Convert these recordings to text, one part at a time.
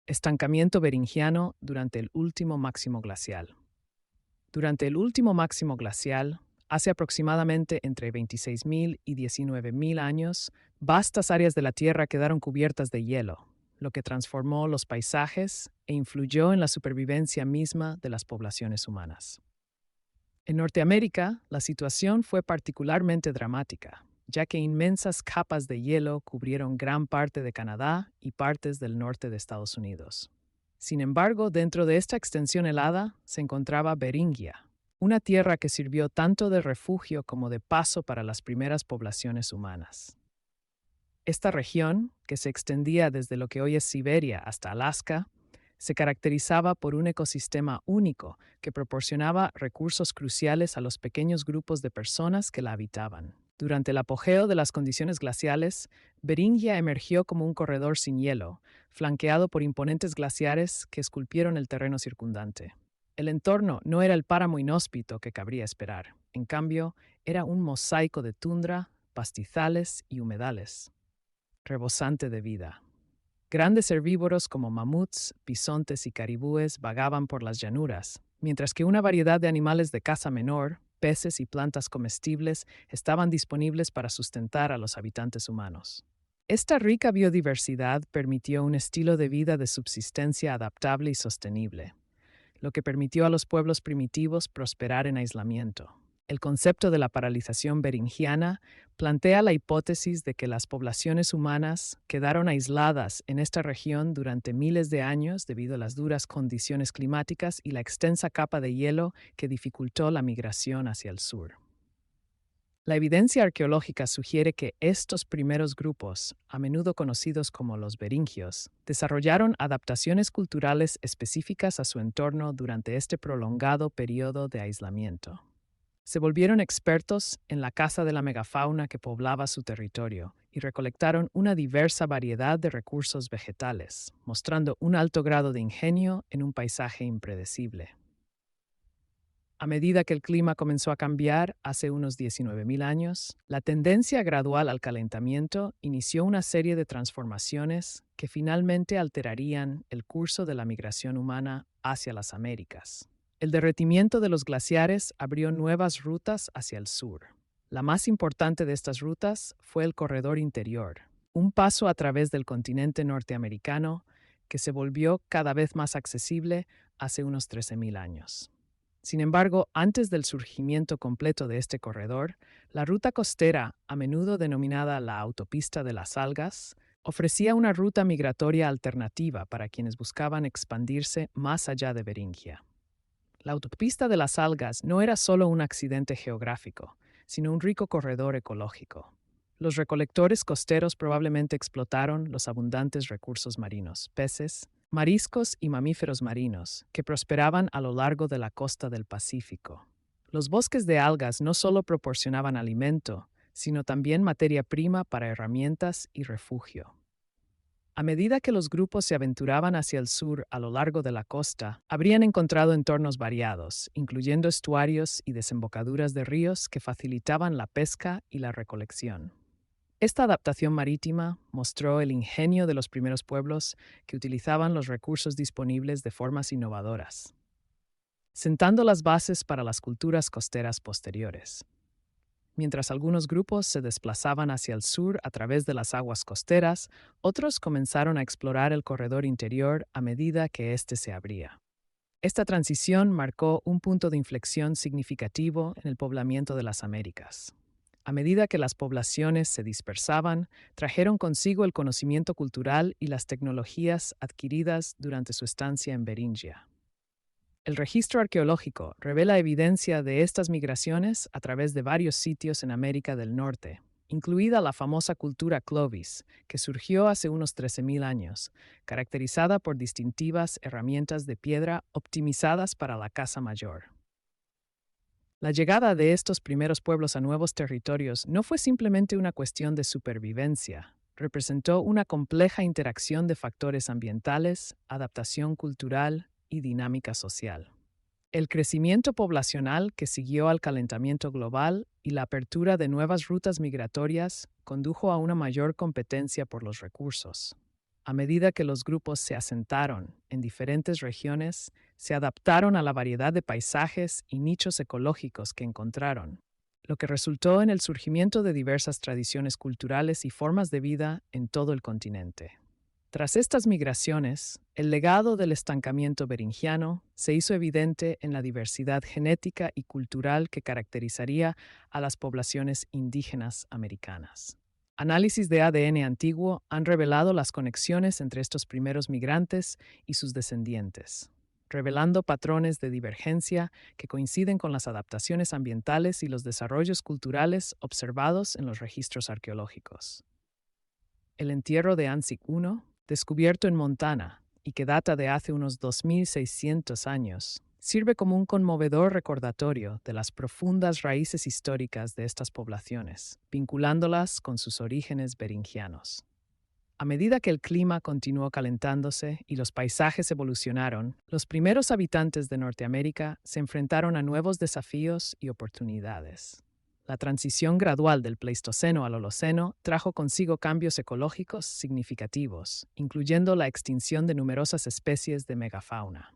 Estancamiento beringiano durante el último máximo glacial. Durante el último máximo glacial, hace aproximadamente entre 26.000 y 19.000 años, vastas áreas de la Tierra quedaron cubiertas de hielo, lo que transformó los paisajes e influyó en la supervivencia misma de las poblaciones humanas. En Norteamérica, la situación fue particularmente dramática, ya que inmensas capas de hielo cubrieron gran parte de Canadá y partes del norte de Estados Unidos. Sin embargo, dentro de esta extensión helada se encontraba Beringia, una tierra que sirvió tanto de refugio como de paso para las primeras poblaciones humanas. Esta región, que se extendía desde lo que hoy es Siberia hasta Alaska, se caracterizaba por un ecosistema único que proporcionaba recursos cruciales a los pequeños grupos de personas que la habitaban. Durante el apogeo de las condiciones glaciales, Beringia emergió como un corredor sin hielo, flanqueado por imponentes glaciares que esculpieron el terreno circundante. El entorno no era el páramo inhóspito que cabría esperar. En cambio, era un mosaico de tundra, pastizales y humedales, rebosante de vida. Grandes herbívoros como mamuts, bisontes y caribúes vagaban por las llanuras, mientras que una variedad de animales de caza menor, peces y plantas comestibles estaban disponibles para sustentar a los habitantes humanos. Esta rica biodiversidad permitió un estilo de vida de subsistencia adaptable y sostenible, lo que permitió a los pueblos primitivos prosperar en aislamiento. El concepto de la paralización beringiana plantea la hipótesis de que las poblaciones humanas quedaron aisladas en esta región durante miles de años debido a las duras condiciones climáticas y la extensa capa de hielo que dificultó la migración hacia el sur. La evidencia arqueológica sugiere que estos primeros grupos, a menudo conocidos como los beringios, desarrollaron adaptaciones culturales específicas a su entorno durante este prolongado periodo de aislamiento. Se volvieron expertos en la caza de la megafauna que poblaba su territorio y recolectaron una diversa variedad de recursos vegetales, mostrando un alto grado de ingenio en un paisaje impredecible. A medida que el clima comenzó a cambiar hace unos 19.000 años, la tendencia gradual al calentamiento inició una serie de transformaciones que finalmente alterarían el curso de la migración humana hacia las Américas. El derretimiento de los glaciares abrió nuevas rutas hacia el sur. La más importante de estas rutas fue el Corredor Interior, un paso a través del continente norteamericano que se volvió cada vez más accesible hace unos 13.000 años. Sin embargo, antes del surgimiento completo de este corredor, la ruta costera, a menudo denominada la Autopista de las Algas, ofrecía una ruta migratoria alternativa para quienes buscaban expandirse más allá de Beringia. La Autopista de las Algas no era solo un accidente geográfico, sino un rico corredor ecológico. Los recolectores costeros probablemente explotaron los abundantes recursos marinos, peces, mariscos y mamíferos marinos, que prosperaban a lo largo de la costa del Pacífico. Los bosques de algas no solo proporcionaban alimento, sino también materia prima para herramientas y refugio. A medida que los grupos se aventuraban hacia el sur a lo largo de la costa, habrían encontrado entornos variados, incluyendo estuarios y desembocaduras de ríos que facilitaban la pesca y la recolección. Esta adaptación marítima mostró el ingenio de los primeros pueblos que utilizaban los recursos disponibles de formas innovadoras, sentando las bases para las culturas costeras posteriores. Mientras algunos grupos se desplazaban hacia el sur a través de las aguas costeras, otros comenzaron a explorar el corredor interior a medida que éste se abría. Esta transición marcó un punto de inflexión significativo en el poblamiento de las Américas. A medida que las poblaciones se dispersaban, trajeron consigo el conocimiento cultural y las tecnologías adquiridas durante su estancia en Beringia. El registro arqueológico revela evidencia de estas migraciones a través de varios sitios en América del Norte, incluida la famosa cultura Clovis, que surgió hace unos 13.000 años, caracterizada por distintivas herramientas de piedra optimizadas para la caza mayor. La llegada de estos primeros pueblos a nuevos territorios no fue simplemente una cuestión de supervivencia. Representó una compleja interacción de factores ambientales, adaptación cultural y dinámica social. El crecimiento poblacional que siguió al calentamiento global y la apertura de nuevas rutas migratorias condujo a una mayor competencia por los recursos. A medida que los grupos se asentaron en diferentes regiones, se adaptaron a la variedad de paisajes y nichos ecológicos que encontraron, lo que resultó en el surgimiento de diversas tradiciones culturales y formas de vida en todo el continente. Tras estas migraciones, el legado del estancamiento beringiano se hizo evidente en la diversidad genética y cultural que caracterizaría a las poblaciones indígenas americanas. Análisis de ADN antiguo han revelado las conexiones entre estos primeros migrantes y sus descendientes, revelando patrones de divergencia que coinciden con las adaptaciones ambientales y los desarrollos culturales observados en los registros arqueológicos. El entierro de Ansik I, descubierto en Montana y que data de hace unos 2600 años, sirve como un conmovedor recordatorio de las profundas raíces históricas de estas poblaciones, vinculándolas con sus orígenes beringianos. A medida que el clima continuó calentándose y los paisajes evolucionaron, los primeros habitantes de Norteamérica se enfrentaron a nuevos desafíos y oportunidades. La transición gradual del Pleistoceno al Holoceno trajo consigo cambios ecológicos significativos, incluyendo la extinción de numerosas especies de megafauna.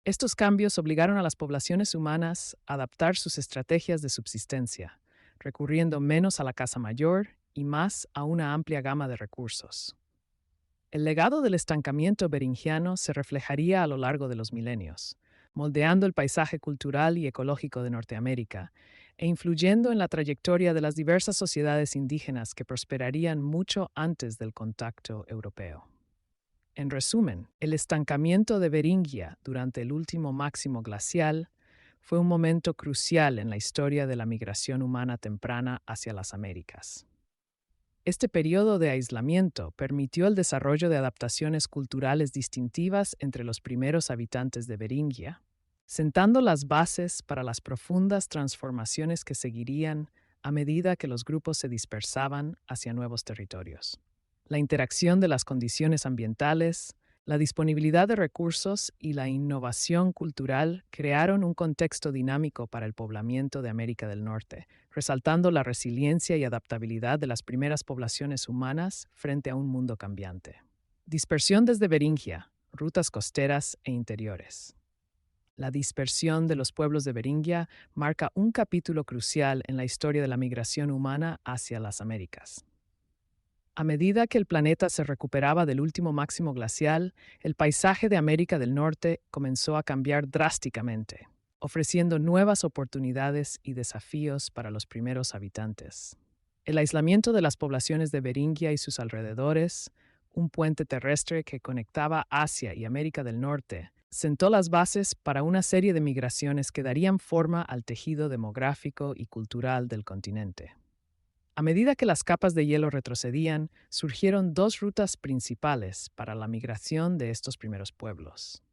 Estos cambios obligaron a las poblaciones humanas a adaptar sus estrategias de subsistencia, recurriendo menos a la caza mayor y más a una amplia gama de recursos. El legado del estancamiento beringiano se reflejaría a lo largo de los milenios, moldeando el paisaje cultural y ecológico de Norteamérica e influyendo en la trayectoria de las diversas sociedades indígenas que prosperarían mucho antes del contacto europeo. En resumen, el estancamiento de Beringia durante el último máximo glacial fue un momento crucial en la historia de la migración humana temprana hacia las Américas. Este periodo de aislamiento permitió el desarrollo de adaptaciones culturales distintivas entre los primeros habitantes de Beringia, sentando las bases para las profundas transformaciones que seguirían a medida que los grupos se dispersaban hacia nuevos territorios. La interacción de las condiciones ambientales, la disponibilidad de recursos y la innovación cultural crearon un contexto dinámico para el poblamiento de América del Norte, resaltando la resiliencia y adaptabilidad de las primeras poblaciones humanas frente a un mundo cambiante. Dispersión desde Beringia, rutas costeras e interiores. La dispersión de los pueblos de Beringia marca un capítulo crucial en la historia de la migración humana hacia las Américas. A medida que el planeta se recuperaba del último máximo glacial, el paisaje de América del Norte comenzó a cambiar drásticamente, ofreciendo nuevas oportunidades y desafíos para los primeros habitantes. El aislamiento de las poblaciones de Beringia y sus alrededores, un puente terrestre que conectaba Asia y América del Norte, sentó las bases para una serie de migraciones que darían forma al tejido demográfico y cultural del continente. A medida que las capas de hielo retrocedían, surgieron dos rutas principales para la migración de estos primeros pueblos.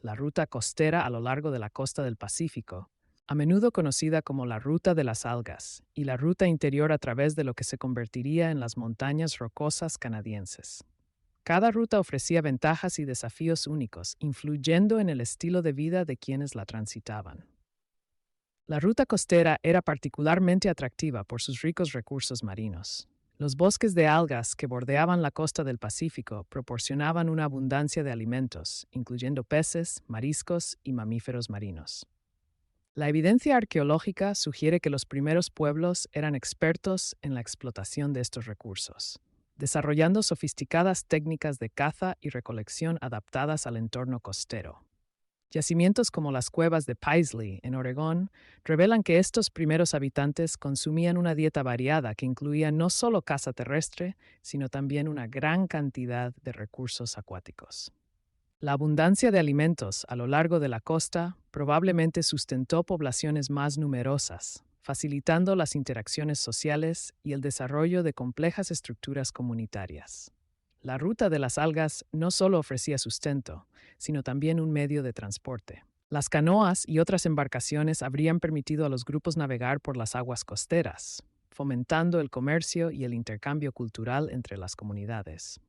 La ruta costera a lo largo de la costa del Pacífico, a menudo conocida como la Ruta de las Algas, y la ruta interior a través de lo que se convertiría en las montañas rocosas canadienses. Cada ruta ofrecía ventajas y desafíos únicos, influyendo en el estilo de vida de quienes la transitaban. La ruta costera era particularmente atractiva por sus ricos recursos marinos. Los bosques de algas que bordeaban la costa del Pacífico proporcionaban una abundancia de alimentos, incluyendo peces, mariscos y mamíferos marinos. La evidencia arqueológica sugiere que los primeros pueblos eran expertos en la explotación de estos recursos, desarrollando sofisticadas técnicas de caza y recolección adaptadas al entorno costero. Yacimientos como las cuevas de Paisley, en Oregón, revelan que estos primeros habitantes consumían una dieta variada que incluía no solo caza terrestre, sino también una gran cantidad de recursos acuáticos. La abundancia de alimentos a lo largo de la costa probablemente sustentó poblaciones más numerosas, facilitando las interacciones sociales y el desarrollo de complejas estructuras comunitarias. La ruta de las algas no solo ofrecía sustento, sino también un medio de transporte. Las canoas y otras embarcaciones habrían permitido a los grupos navegar por las aguas costeras, fomentando el comercio y el intercambio cultural entre las comunidades.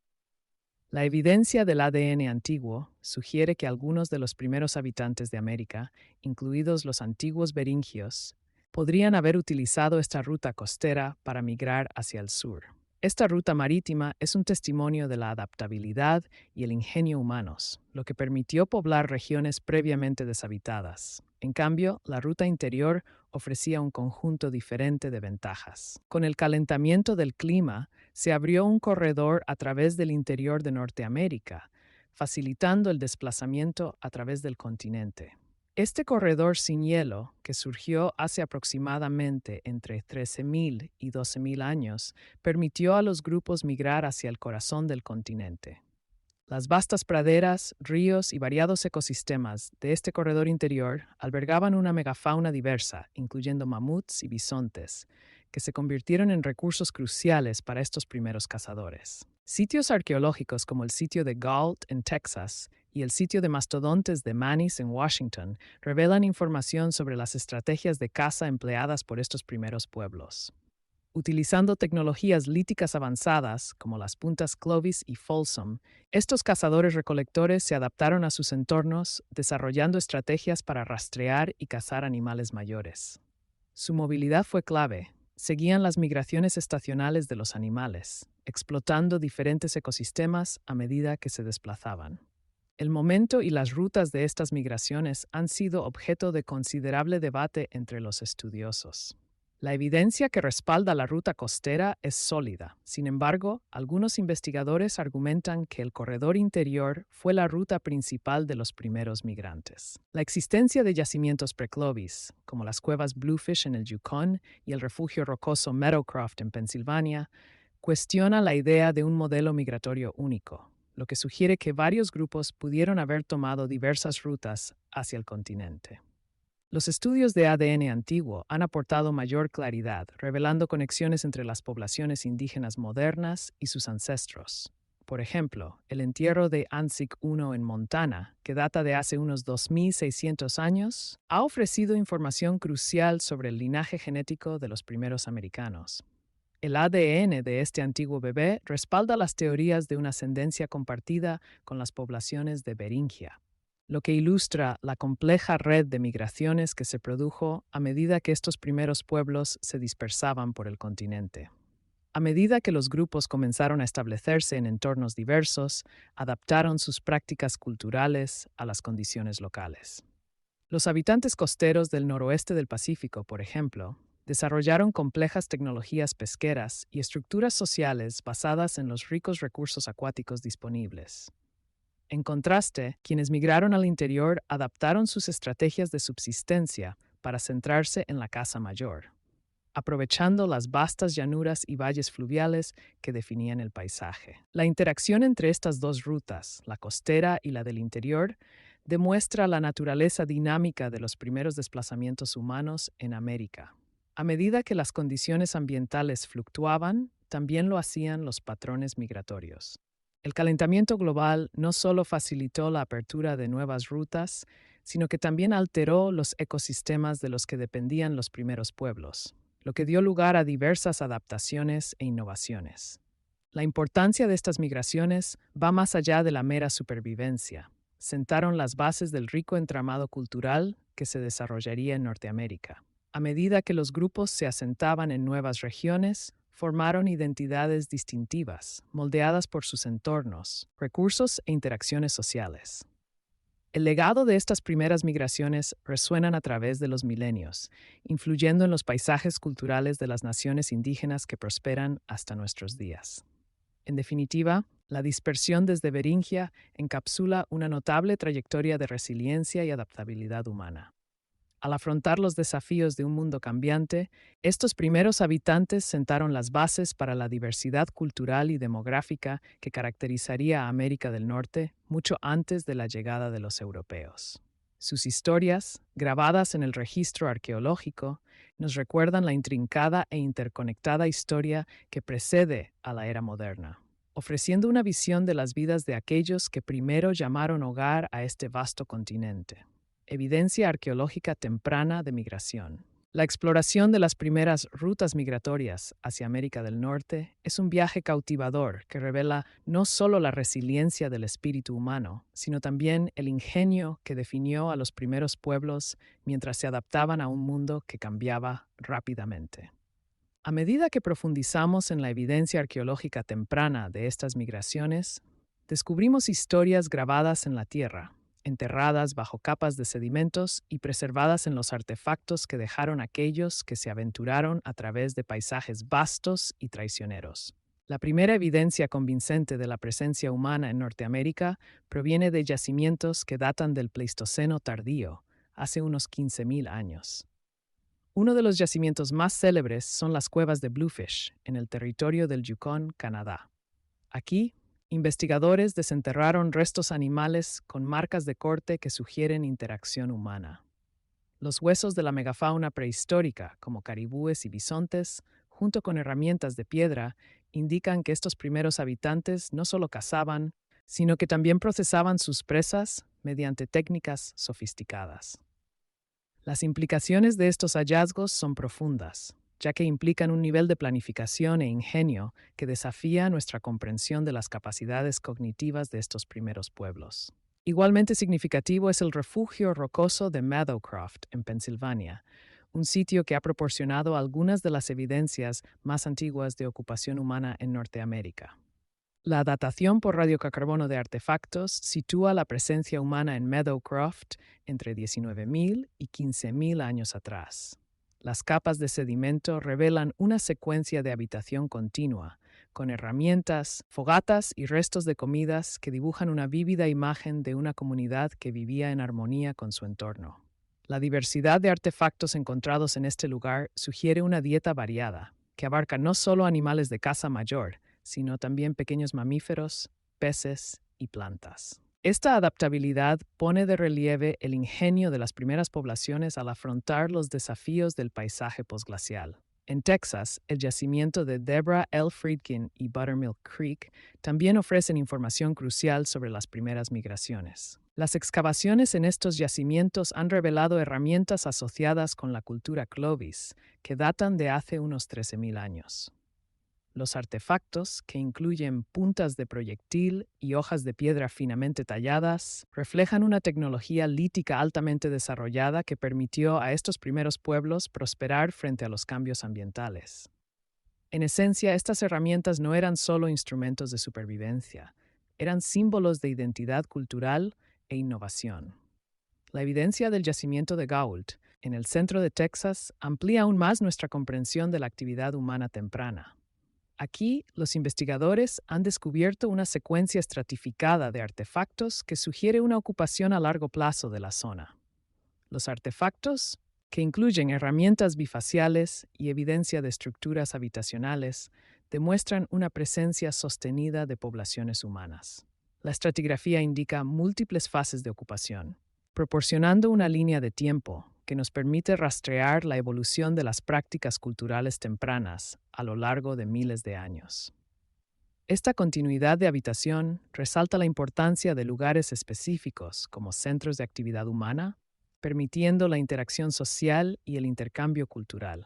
La evidencia del ADN antiguo sugiere que algunos de los primeros habitantes de América, incluidos los antiguos beringios, podrían haber utilizado esta ruta costera para migrar hacia el sur. Esta ruta marítima es un testimonio de la adaptabilidad y el ingenio humanos, lo que permitió poblar regiones previamente deshabitadas. En cambio, la ruta interior ofrecía un conjunto diferente de ventajas. Con el calentamiento del clima, se abrió un corredor a través del interior de Norteamérica, facilitando el desplazamiento a través del continente. Este corredor sin hielo, que surgió hace aproximadamente entre 13.000 y 12.000 años, permitió a los grupos migrar hacia el corazón del continente. Las vastas praderas, ríos y variados ecosistemas de este corredor interior albergaban una megafauna diversa, incluyendo mamuts y bisontes, que se convirtieron en recursos cruciales para estos primeros cazadores. Sitios arqueológicos como el sitio de Gault en Texas y el sitio de mastodontes de Manís en Washington revelan información sobre las estrategias de caza empleadas por estos primeros pueblos. Utilizando tecnologías líticas avanzadas, como las puntas Clovis y Folsom, estos cazadores-recolectores se adaptaron a sus entornos, desarrollando estrategias para rastrear y cazar animales mayores. Su movilidad fue clave. Seguían las migraciones estacionales de los animales, explotando diferentes ecosistemas a medida que se desplazaban. El momento y las rutas de estas migraciones han sido objeto de considerable debate entre los estudiosos. La evidencia que respalda la ruta costera es sólida. Sin embargo, algunos investigadores argumentan que el corredor interior fue la ruta principal de los primeros migrantes. La existencia de yacimientos preclovis, como las cuevas Bluefish en el Yukon y el refugio rocoso Meadowcroft en Pensilvania, cuestiona la idea de un modelo migratorio único, lo que sugiere que varios grupos pudieron haber tomado diversas rutas hacia el continente. Los estudios de ADN antiguo han aportado mayor claridad, revelando conexiones entre las poblaciones indígenas modernas y sus ancestros. Por ejemplo, el entierro de Anzic I en Montana, que data de hace unos 2.600 años, ha ofrecido información crucial sobre el linaje genético de los primeros americanos. El ADN de este antiguo bebé respalda las teorías de una ascendencia compartida con las poblaciones de Beringia, lo que ilustra la compleja red de migraciones que se produjo a medida que estos primeros pueblos se dispersaban por el continente. A medida que los grupos comenzaron a establecerse en entornos diversos, adaptaron sus prácticas culturales a las condiciones locales. Los habitantes costeros del noroeste del Pacífico, por ejemplo, desarrollaron complejas tecnologías pesqueras y estructuras sociales basadas en los ricos recursos acuáticos disponibles. En contraste, quienes migraron al interior adaptaron sus estrategias de subsistencia para centrarse en la caza mayor, aprovechando las vastas llanuras y valles fluviales que definían el paisaje. La interacción entre estas dos rutas, la costera y la del interior, demuestra la naturaleza dinámica de los primeros desplazamientos humanos en América. A medida que las condiciones ambientales fluctuaban, también lo hacían los patrones migratorios. El calentamiento global no solo facilitó la apertura de nuevas rutas, sino que también alteró los ecosistemas de los que dependían los primeros pueblos, lo que dio lugar a diversas adaptaciones e innovaciones. La importancia de estas migraciones va más allá de la mera supervivencia. Sentaron las bases del rico entramado cultural que se desarrollaría en Norteamérica. A medida que los grupos se asentaban en nuevas regiones, formaron identidades distintivas, moldeadas por sus entornos, recursos e interacciones sociales. El legado de estas primeras migraciones resuenan a través de los milenios, influyendo en los paisajes culturales de las naciones indígenas que prosperan hasta nuestros días. En definitiva, la dispersión desde Beringia encapsula una notable trayectoria de resiliencia y adaptabilidad humana. Al afrontar los desafíos de un mundo cambiante, estos primeros habitantes sentaron las bases para la diversidad cultural y demográfica que caracterizaría a América del Norte mucho antes de la llegada de los europeos. Sus historias, grabadas en el registro arqueológico, nos recuerdan la intrincada e interconectada historia que precede a la era moderna, ofreciendo una visión de las vidas de aquellos que primero llamaron hogar a este vasto continente. Evidencia arqueológica temprana de migración. La exploración de las primeras rutas migratorias hacia América del Norte es un viaje cautivador que revela no solo la resiliencia del espíritu humano, sino también el ingenio que definió a los primeros pueblos mientras se adaptaban a un mundo que cambiaba rápidamente. A medida que profundizamos en la evidencia arqueológica temprana de estas migraciones, descubrimos historias grabadas en la tierra, enterradas bajo capas de sedimentos y preservadas en los artefactos que dejaron aquellos que se aventuraron a través de paisajes vastos y traicioneros. La primera evidencia convincente de la presencia humana en Norteamérica proviene de yacimientos que datan del Pleistoceno tardío, hace unos 15.000 años. Uno de los yacimientos más célebres son las cuevas de Bluefish, en el territorio del Yukon, Canadá. Aquí, investigadores desenterraron restos animales con marcas de corte que sugieren interacción humana. Los huesos de la megafauna prehistórica, como caribúes y bisontes, junto con herramientas de piedra, indican que estos primeros habitantes no solo cazaban, sino que también procesaban sus presas mediante técnicas sofisticadas. Las implicaciones de estos hallazgos son profundas, ya que implican un nivel de planificación e ingenio que desafía nuestra comprensión de las capacidades cognitivas de estos primeros pueblos. Igualmente significativo es el refugio rocoso de Meadowcroft, en Pensilvania, un sitio que ha proporcionado algunas de las evidencias más antiguas de ocupación humana en Norteamérica. La datación por radiocarbono de artefactos sitúa la presencia humana en Meadowcroft entre 19.000 y 15.000 años atrás. Las capas de sedimento revelan una secuencia de habitación continua, con herramientas, fogatas y restos de comidas que dibujan una vívida imagen de una comunidad que vivía en armonía con su entorno. La diversidad de artefactos encontrados en este lugar sugiere una dieta variada, que abarca no solo animales de caza mayor, sino también pequeños mamíferos, peces y plantas. Esta adaptabilidad pone de relieve el ingenio de las primeras poblaciones al afrontar los desafíos del paisaje posglacial. En Texas, el yacimiento de Deborah L. Friedkin y Buttermilk Creek también ofrecen información crucial sobre las primeras migraciones. Las excavaciones en estos yacimientos han revelado herramientas asociadas con la cultura Clovis, que datan de hace unos 13.000 años. Los artefactos, que incluyen puntas de proyectil y hojas de piedra finamente talladas, reflejan una tecnología lítica altamente desarrollada que permitió a estos primeros pueblos prosperar frente a los cambios ambientales. En esencia, estas herramientas no eran solo instrumentos de supervivencia, eran símbolos de identidad cultural e innovación. La evidencia del yacimiento de Gault, en el centro de Texas, amplía aún más nuestra comprensión de la actividad humana temprana. Aquí, los investigadores han descubierto una secuencia estratificada de artefactos que sugiere una ocupación a largo plazo de la zona. Los artefactos, que incluyen herramientas bifaciales y evidencia de estructuras habitacionales, demuestran una presencia sostenida de poblaciones humanas. La estratigrafía indica múltiples fases de ocupación, proporcionando una línea de tiempo que nos permite rastrear la evolución de las prácticas culturales tempranas a lo largo de miles de años. Esta continuidad de habitación resalta la importancia de lugares específicos como centros de actividad humana, permitiendo la interacción social y el intercambio cultural.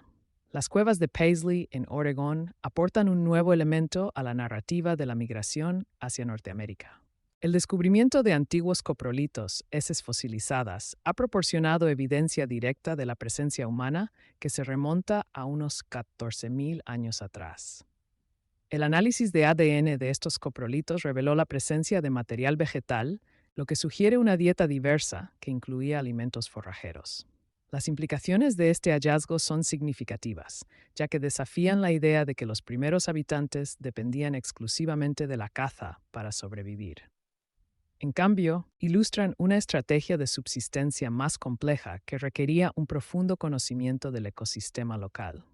Las cuevas de Paisley, en Oregón, aportan un nuevo elemento a la narrativa de la migración hacia Norteamérica. El descubrimiento de antiguos coprolitos, heces fosilizadas, ha proporcionado evidencia directa de la presencia humana que se remonta a unos 14.000 años atrás. El análisis de ADN de estos coprolitos reveló la presencia de material vegetal, lo que sugiere una dieta diversa que incluía alimentos forrajeros. Las implicaciones de este hallazgo son significativas, ya que desafían la idea de que los primeros habitantes dependían exclusivamente de la caza para sobrevivir. En cambio, ilustran una estrategia de subsistencia más compleja que requería un profundo conocimiento del ecosistema local.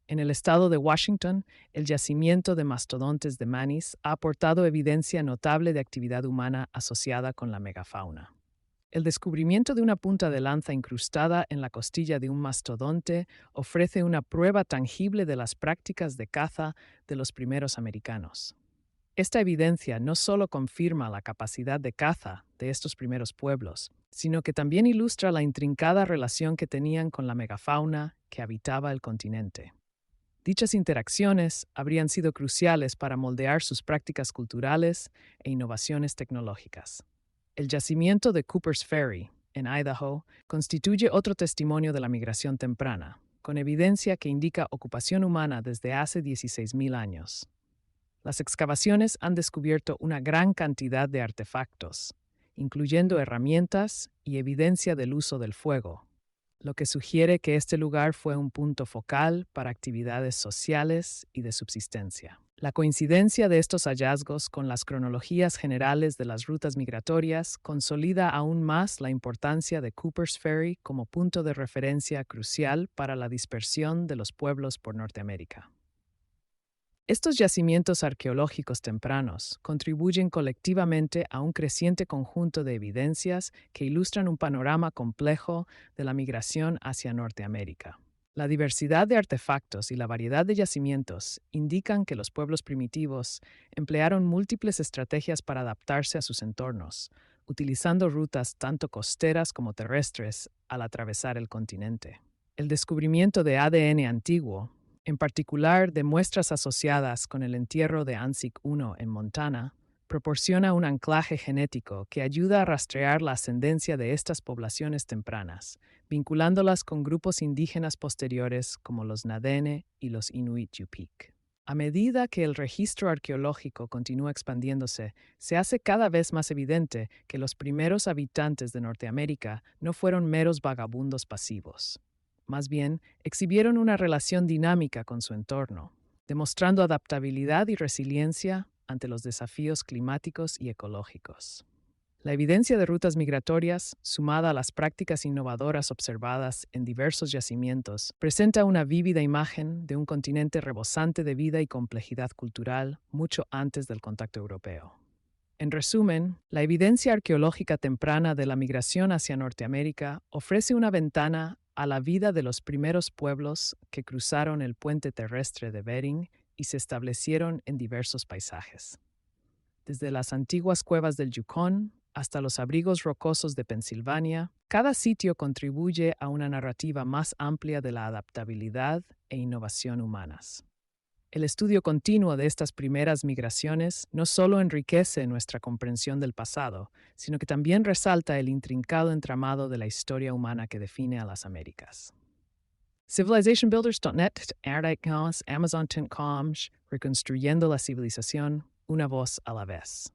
En el estado de Washington, el yacimiento de mastodontes de Manís ha aportado evidencia notable de actividad humana asociada con la megafauna. El descubrimiento de una punta de lanza incrustada en la costilla de un mastodonte ofrece una prueba tangible de las prácticas de caza de los primeros americanos. Esta evidencia no solo confirma la capacidad de caza de estos primeros pueblos, sino que también ilustra la intrincada relación que tenían con la megafauna que habitaba el continente. Dichas interacciones habrían sido cruciales para moldear sus prácticas culturales e innovaciones tecnológicas. El yacimiento de Cooper's Ferry, en Idaho, constituye otro testimonio de la migración temprana, con evidencia que indica ocupación humana desde hace 16.000 años. Las excavaciones han descubierto una gran cantidad de artefactos, incluyendo herramientas y evidencia del uso del fuego, lo que sugiere que este lugar fue un punto focal para actividades sociales y de subsistencia. La coincidencia de estos hallazgos con las cronologías generales de las rutas migratorias consolida aún más la importancia de Cooper's Ferry como punto de referencia crucial para la dispersión de los pueblos por Norteamérica. Estos yacimientos arqueológicos tempranos contribuyen colectivamente a un creciente conjunto de evidencias que ilustran un panorama complejo de la migración hacia Norteamérica. La diversidad de artefactos y la variedad de yacimientos indican que los pueblos primitivos emplearon múltiples estrategias para adaptarse a sus entornos, utilizando rutas tanto costeras como terrestres al atravesar el continente. El descubrimiento de ADN antiguo, en particular de muestras asociadas con el entierro de Anzic I en Montana, proporciona un anclaje genético que ayuda a rastrear la ascendencia de estas poblaciones tempranas, vinculándolas con grupos indígenas posteriores como los Nadene y los Inuit Yupik. A medida que el registro arqueológico continúa expandiéndose, se hace cada vez más evidente que los primeros habitantes de Norteamérica no fueron meros vagabundos pasivos. Más bien, exhibieron una relación dinámica con su entorno, demostrando adaptabilidad y resiliencia ante los desafíos climáticos y ecológicos. La evidencia de rutas migratorias, sumada a las prácticas innovadoras observadas en diversos yacimientos, presenta una vívida imagen de un continente rebosante de vida y complejidad cultural mucho antes del contacto europeo. En resumen, la evidencia arqueológica temprana de la migración hacia Norteamérica ofrece una ventana a la vida de los primeros pueblos que cruzaron el puente terrestre de Bering y se establecieron en diversos paisajes. Desde las antiguas cuevas del Yukón hasta los abrigos rocosos de Pensilvania, cada sitio contribuye a una narrativa más amplia de la adaptabilidad e innovación humanas. El estudio continuo de estas primeras migraciones no solo enriquece nuestra comprensión del pasado, sino que también resalta el intrincado entramado de la historia humana que define a las Américas. CivilizationBuilders.net, Amazon.com, reconstruyendo la civilización, una voz a la vez.